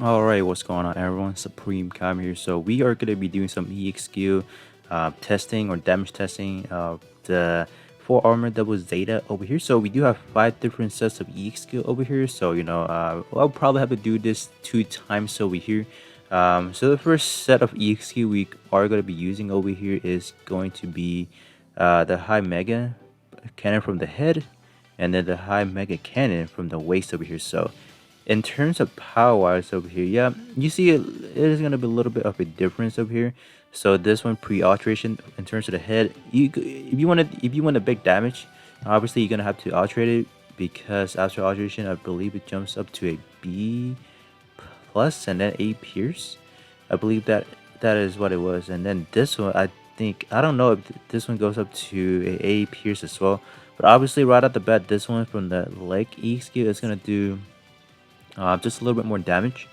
Alright, what's going on everyone? Supreme Cam here. So we are going to be doing some EXQ testing or damage testing of the 4 armor double Zeta over here. So we do have 5 different sets of EXQ over here. So I'll probably have to do this 2 times over here. So the first set of EXQ we are going to be using over here is going to be the high mega cannon from the head, and then the high mega cannon from the waist over here. So in terms of power wise over here, yeah, you see it is gonna be a little bit of a difference over here. So this one pre-alteration in terms of the head, if you want a big damage, obviously you're gonna have to alterate it, because after alteration I believe it jumps up to a B plus and then A pierce. I believe that is what it was. And then this one, I don't know if this one goes up to a pierce as well. But obviously right at the bat, this one from the leg EXQ is gonna do just a little bit more damage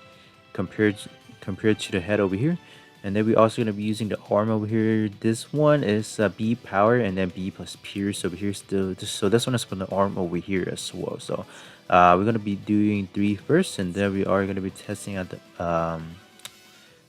compared compared to the head over here. And then we're also going to be using the arm over here. This one is B power and then B plus pierce over here still. So this one is from the arm over here as well. So we're going to be doing 3 first, and then we are going to be testing out the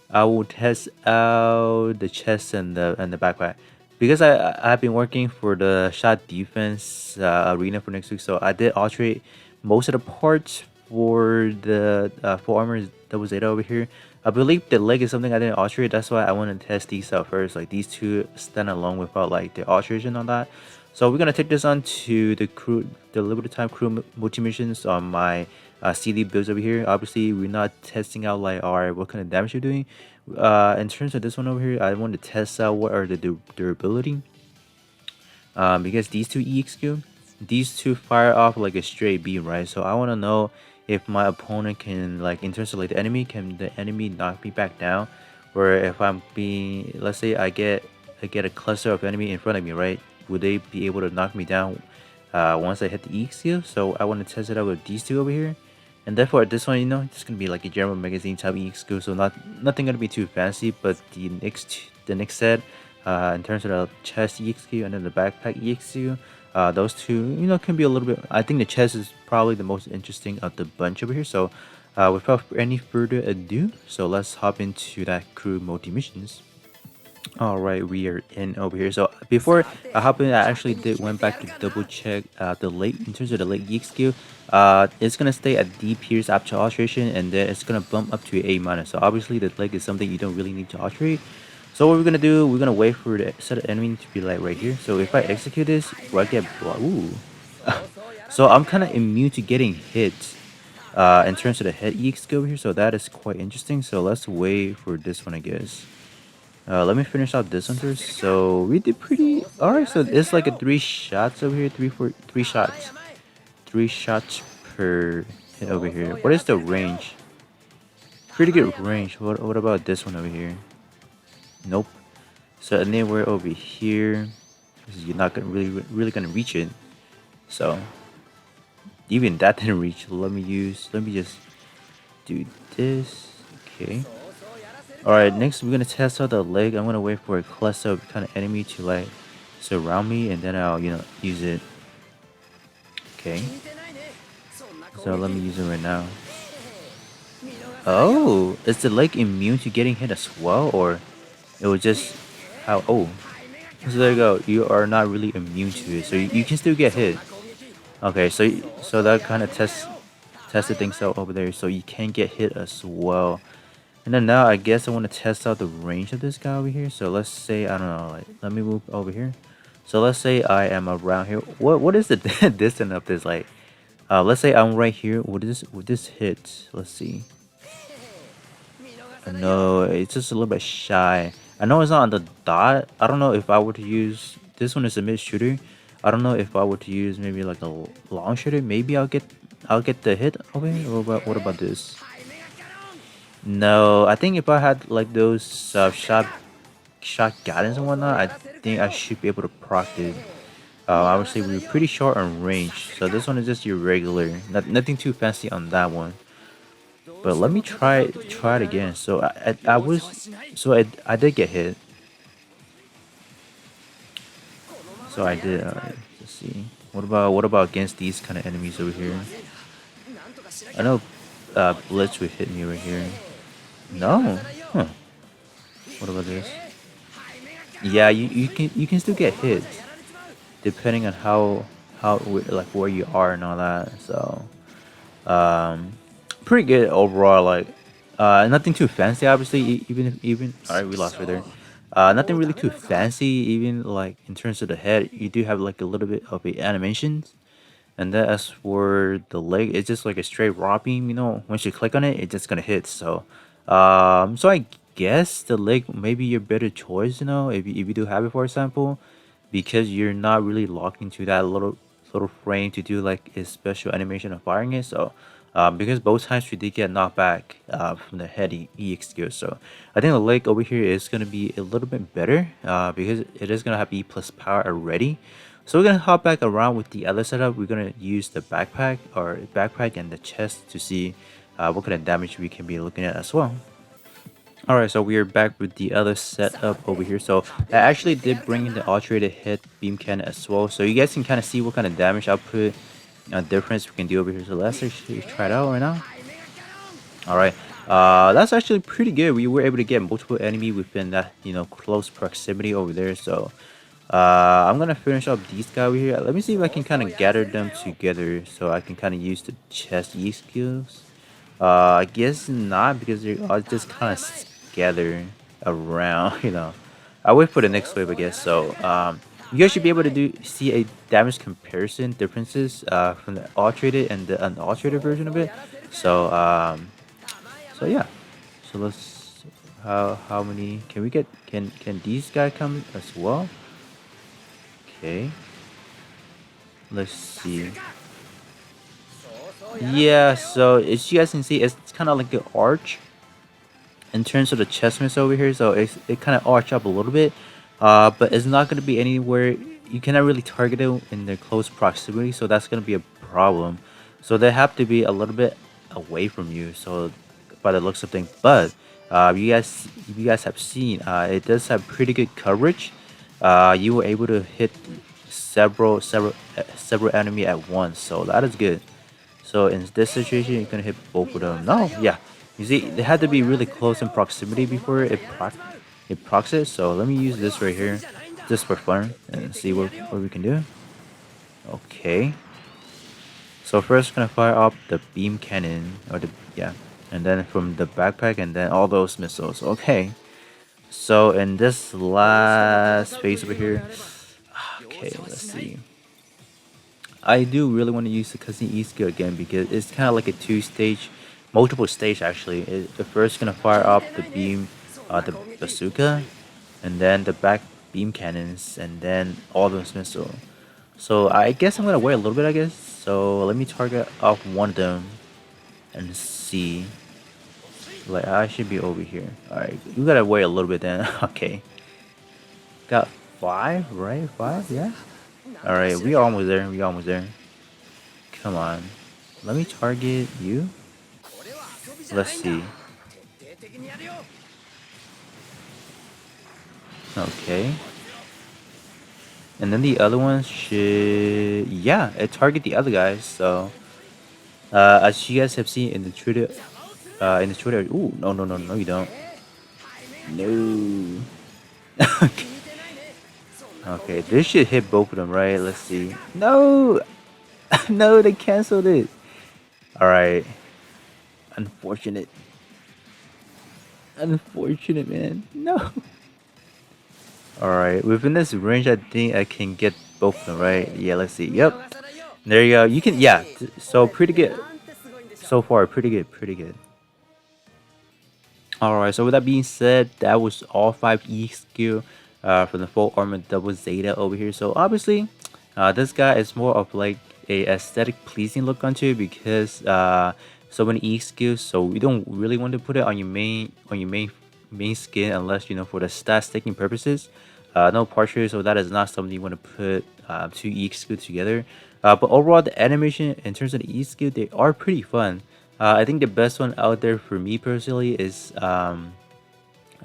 I will test out the chest and the backpack, because I've been working for the shot defense arena for next week. So I did alterate most of the parts for the full armor double Zeta over here. I believe the leg is something I didn't alterate. That's why I want to test these out first. Like these two stand alone without like the alteration on that. So we're gonna take this on to the limited time crew multi missions on my CD builds over here. Obviously, we're not testing out like alright what kind of damage you're doing. In terms of this one over here, I want to test out what are the durability. Because these two EXQ, these two fire off like a straight beam, right? So I want to know if my opponent can, like, in terms of like the enemy, can the enemy knock me back down, or if I'm being, let's say I get a cluster of enemy in front of me, right? Would they be able to knock me down once I hit the EXQ? So I want to test it out with these two over here. And therefore this one, it's gonna be like a general magazine type EXQ, so nothing gonna be too fancy. But the next set, in terms of the chest EXQ and then the backpack EXQ, those two, can be a little bit. I think the chest is probably the most interesting of the bunch over here. So, without any further ado, so let's hop into that crew multi missions. All right, we are in over here. So before I hop in, I actually did went back to double check the late in terms of the late geek skill. It's gonna stay at D pierce after alteration, and then it's gonna bump up to A minus. So obviously the leg is something you don't really need to alterate. So what we're gonna do, we're gonna wait for the set of enemy to be like right here. So if I execute this, will I get ooh. So I'm kind of immune to getting hit in terms of the head EX skill over here. So that is quite interesting. So let's wait for this one, I guess. Let me finish out this one first. So we did pretty alright. So it's like a 3 shots over here, 3 shots, 3 shots per hit over here. What is the range? Pretty good range. What about this one over here? Nope. So anywhere over here, you're not gonna really gonna reach it. So even that didn't reach. Let me just do this. Okay. Alright, next we're gonna test out the leg. I'm gonna wait for a cluster of kind of enemy to like surround me, and then I'll use it. Okay. So let me use it right now. Oh, is the leg immune to getting hit as well, or it was just how? Oh, so there you go. You are not really immune to it, so you can still get hit. Okay, so that kind of tested things out over there, so you can get hit as well. And then now I guess I want to test out the range of this guy over here. So let's say, I don't know, like, let me move over here. So let's say I am around here. What is the distance of this? Like, let's say I'm right here. Would this hit? Let's see. No, it's just a little bit shy. I know it's not on the dot. I don't know if I were to use this one is a mid shooter. I don't know if I were to use maybe like a long shooter. Maybe I'll get the hit over here. What about this? No, I think if I had like those shot guidance and whatnot, I think I should be able to proc it. Obviously we're pretty short on range, so this one is just your regular, nothing too fancy on that one. But let me try it again. So I did get hit. So I did. Let's see. What about against these kind of enemies over here? I know blitz would hit me right here. No. Huh. What about this? Yeah, you can still get hits depending on like where you are and all that. So um, pretty good overall. Like nothing too fancy. Obviously, even all right, we lost right there. Nothing really too fancy. Even like in terms of the head, you do have like a little bit of the animations. And then as for the leg, it's just like a straight raw beam. Once you click on it, it's just gonna hit. So I guess the leg may be your better choice. If you do have it, for example, because you're not really locked into that little frame to do like a special animation of firing it. So because both times we did get knocked back from the head EX skill. So I think the leg over here is gonna be a little bit better because it is gonna have E plus power already. So we're gonna hop back around with the other setup. We're gonna use the backpack and the chest to see what kind of damage we can be looking at as well. Alright, so we are back with the other setup over here. So I actually did bring in the alternated hit beam cannon as well. So you guys can kind of see what kind of damage output difference we can do over here. So let's actually try it out right now. Alright, that's actually pretty good. We were able to get multiple enemy within that, close proximity over there. So I'm gonna finish up these guys over here. Let me see if I can kind of gather them together so I can kind of use the chest E skills. I guess not because they're all just kind of scattered around. I wait for the next wave, I guess. So you guys should be able to see a damage comparison differences from the alterated and the unalterated version of it. So yeah. So let's how many can we get? Can these guys come as well? Okay. Let's see. Yeah, so as you guys can see, it's kind of like an arch in terms of the chest miss over here. So it kind of arch up a little bit, but it's not going to be anywhere. You cannot really target it in the close proximity, so that's going to be a problem. So they have to be a little bit away from you. So by the looks of things, but you guys have seen, it does have pretty good coverage. You were able to hit several enemy at once, so that is good. So in this situation, you're gonna hit both of them. No, yeah. You see, they had to be really close in proximity before it procs it. So let me use this right here, just for fun, and see what we can do. Okay. So first, gonna fire up the beam cannon, or and then from the backpack, and then all those missiles. Okay. So in this last phase over here, okay, let's see. I do really want to use the Cousin E skill again because it's kind of like a multiple stage actually. The first gonna fire up the beam, the bazooka, and then the back beam cannons, and then all those missiles. So I guess I'm gonna wait a little bit. I guess so. Let me target off one of them and see. Like I should be over here. All right, we gotta wait a little bit then. Okay, got five, right? Five, yeah. All right, we almost there. We almost there. Come on, let me target you. Let's see. Okay. And then the other ones should, yeah, it target the other guys. So, as you guys have seen in the Twitter. Ooh, no, no, no, no, you don't. No. Okay. Okay, this should hit both of them, right? Let's see. No, no, they canceled it. All right. Unfortunate. Unfortunate, man. No. All right. Within this range, I think I can get both of them, right? Yeah. Let's see. Yep. There you go. You can. Yeah. So pretty good. So far, pretty good. Pretty good. Alright, so with that being said, that was all 5 E skill from the full armor double Zeta over here. So obviously, this guy is more of like a aesthetic pleasing look onto it because so many E skills. So we don't really want to put it on your main skin unless for the stat staking purposes. No partial, so that is not something you want to put two E skills together. But overall, the animation in terms of the E skill, they are pretty fun. I think the best one out there for me personally is I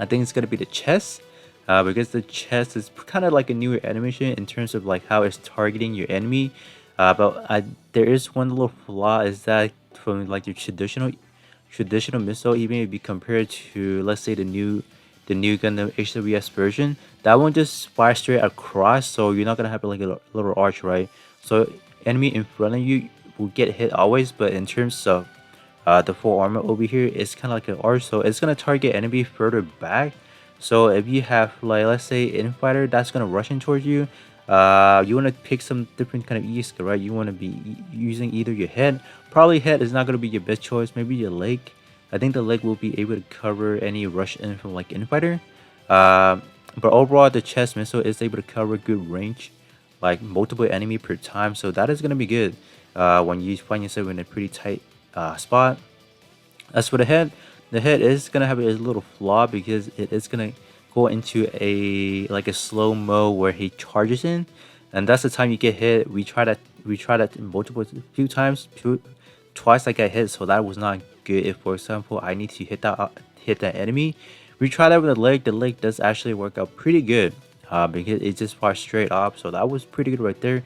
think it's gonna be the chest because the chest is kind of like a newer animation in terms of like how it's targeting your enemy. But there is one little flaw is that from like your traditional traditional missile, even if you compare it to, let's say, the new Gundam HWS version, that one just fires straight across, so you're not gonna have like a little arch, right? So enemy in front of you will get hit always, but in terms of the full armor over here, it's kind of like an arch, so it's gonna target enemy further back. So if you have, like, let's say infighter that's gonna rush in towards you, you want to pick some different kind of skill, right? You want to be using either your head. Probably head is not gonna be your best choice. Maybe your leg. I think the leg will be able to cover any rush in from like infighter. But overall, the chest missile is able to cover good range, like multiple enemy per time. So that is gonna be good when you find yourself in a pretty tight spot. As for the head is gonna have a little flaw because it is gonna go into a slow mo where he charges in, and that's the time you get hit. We tried that multiple few times, twice I got hit, so that was not good. If for example I need to hit that enemy, we tried that with the leg. The leg does actually work out pretty good because it just fires straight up, so that was pretty good right there.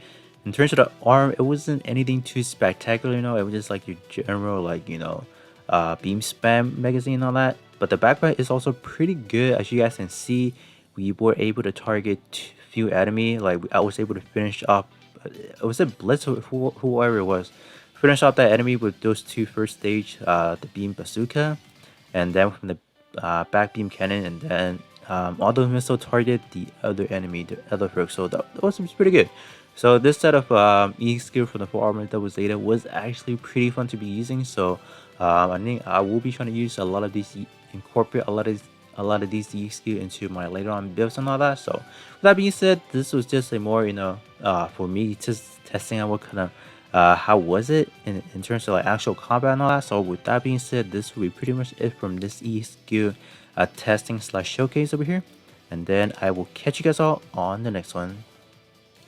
In terms of the arm, it wasn't anything too spectacular, it was just like your general, like, beam spam magazine and all that. But the backpack is also pretty good. As you guys can see, we were able to target few enemy. Like, I was able to finish off, it was a blitz or whoever it was, finish off that enemy with those two first stage, the beam bazooka, and then from the back beam cannon, and then auto missile target the other enemy, the other perk. So that was pretty good. So this set of E skill from the full armor that was Zeta was actually pretty fun to be using. So I think I will be trying to use a lot of these, incorporate a lot of these E skill into my later on builds and all that. So with that being said, this was just a more, for me, just testing out what kind of how was it in terms of like actual combat and all that. So with that being said, this will be pretty much it from this E skill testing slash showcase over here, and then I will catch you guys all on the next one.